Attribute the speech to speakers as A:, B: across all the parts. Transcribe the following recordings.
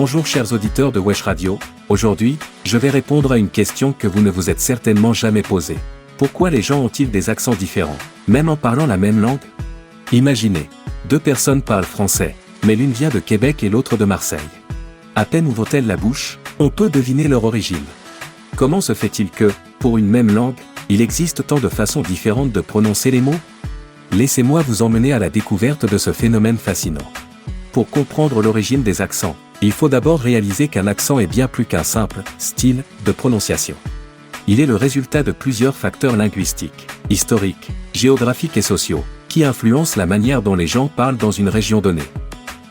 A: Bonjour chers auditeurs de Wesh Radio, aujourd'hui, je vais répondre à une question que vous ne vous êtes certainement jamais posée. Pourquoi les gens ont-ils des accents différents, même en parlant la même langue? Imaginez, deux personnes parlent français, mais l'une vient de Québec et l'autre de Marseille. À peine ouvrent-elles la bouche, on peut deviner leur origine. Comment se fait-il que, pour une même langue, il existe tant de façons différentes de prononcer les mots? Laissez-moi vous emmener à la découverte de ce phénomène fascinant. Pour comprendre l'origine des accents, il faut d'abord réaliser qu'un accent est bien plus qu'un simple style de prononciation. Il est le résultat de plusieurs facteurs linguistiques, historiques, géographiques et sociaux, qui influencent la manière dont les gens parlent dans une région donnée.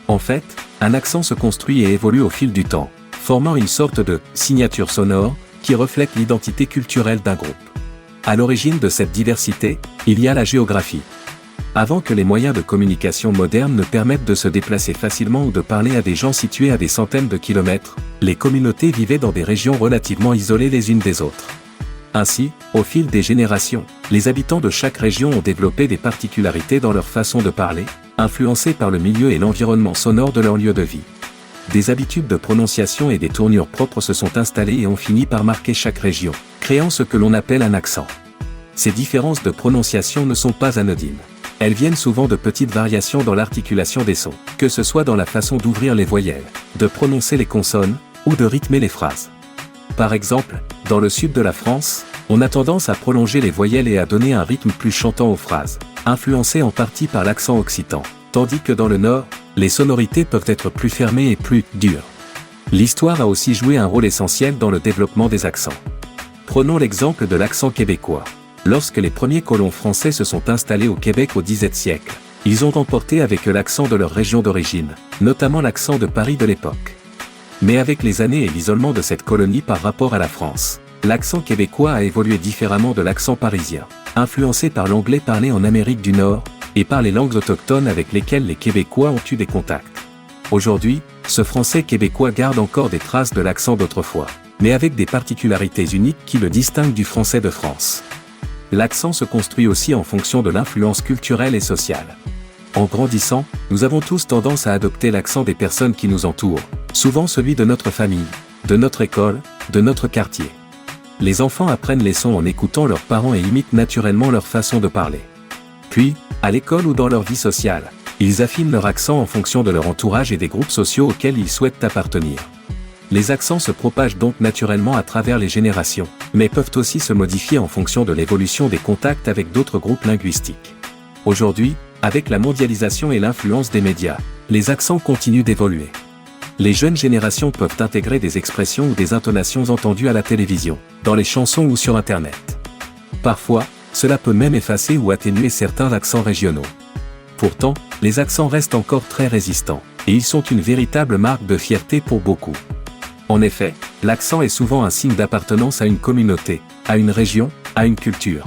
A: En fait, un accent se construit et évolue au fil du temps, formant une sorte de signature sonore qui reflète l'identité culturelle d'un groupe. À l'origine de cette diversité, il y a la géographie. Avant que les moyens de communication modernes ne permettent de se déplacer facilement ou de parler à des gens situés à des centaines de kilomètres, les communautés vivaient dans des régions relativement isolées les unes des autres. Ainsi, au fil des générations, les habitants de chaque région ont développé des particularités dans leur façon de parler, influencées par le milieu et l'environnement sonore de leur lieu de vie. Des habitudes de prononciation et des tournures propres se sont installées et ont fini par marquer chaque région, créant ce que l'on appelle un accent. Ces différences de prononciation ne sont pas anodines. Elles viennent souvent de petites variations dans l'articulation des sons, que ce soit dans la façon d'ouvrir les voyelles, de prononcer les consonnes, ou de rythmer les phrases. Par exemple, dans le sud de la France, on a tendance à prolonger les voyelles et à donner un rythme plus chantant aux phrases, influencé en partie par l'accent occitan, tandis que dans le nord, les sonorités peuvent être plus fermées et plus dures. L'histoire a aussi joué un rôle essentiel dans le développement des accents. Prenons l'exemple de l'accent québécois. Lorsque les premiers colons français se sont installés au Québec au XVIIe siècle, ils ont emporté avec eux l'accent de leur région d'origine, notamment l'accent de Paris de l'époque. Mais avec les années et l'isolement de cette colonie par rapport à la France, l'accent québécois a évolué différemment de l'accent parisien, influencé par l'anglais parlé en Amérique du Nord, et par les langues autochtones avec lesquelles les Québécois ont eu des contacts. Aujourd'hui, ce français québécois garde encore des traces de l'accent d'autrefois, mais avec des particularités uniques qui le distinguent du français de France. L'accent se construit aussi en fonction de l'influence culturelle et sociale. En grandissant, nous avons tous tendance à adopter l'accent des personnes qui nous entourent, souvent celui de notre famille, de notre école, de notre quartier. Les enfants apprennent les sons en écoutant leurs parents et imitent naturellement leur façon de parler. Puis, à l'école ou dans leur vie sociale, ils affinent leur accent en fonction de leur entourage et des groupes sociaux auxquels ils souhaitent appartenir. Les accents se propagent donc naturellement à travers les générations, mais peuvent aussi se modifier en fonction de l'évolution des contacts avec d'autres groupes linguistiques. Aujourd'hui, avec la mondialisation et l'influence des médias, les accents continuent d'évoluer. Les jeunes générations peuvent intégrer des expressions ou des intonations entendues à la télévision, dans les chansons ou sur Internet. Parfois, cela peut même effacer ou atténuer certains accents régionaux. Pourtant, les accents restent encore très résistants, et ils sont une véritable marque de fierté pour beaucoup. En effet, l'accent est souvent un signe d'appartenance à une communauté, à une région, à une culture.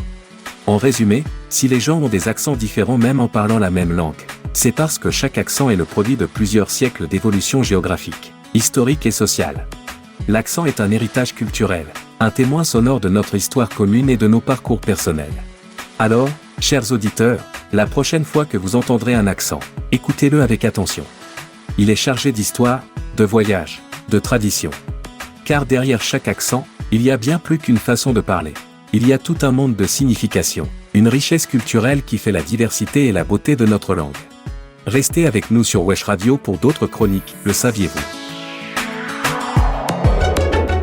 A: En résumé, si les gens ont des accents différents même en parlant la même langue, c'est parce que chaque accent est le produit de plusieurs siècles d'évolution géographique, historique et sociale. L'accent est un héritage culturel, un témoin sonore de notre histoire commune et de nos parcours personnels. Alors, chers auditeurs, la prochaine fois que vous entendrez un accent, écoutez-le avec attention. Il est chargé d'histoire, de voyage, de tradition. Car derrière chaque accent, il y a bien plus qu'une façon de parler. Il y a tout un monde de significations, une richesse culturelle qui fait la diversité et la beauté de notre langue. Restez avec nous sur Wesh Radio pour d'autres chroniques, le saviez-vous?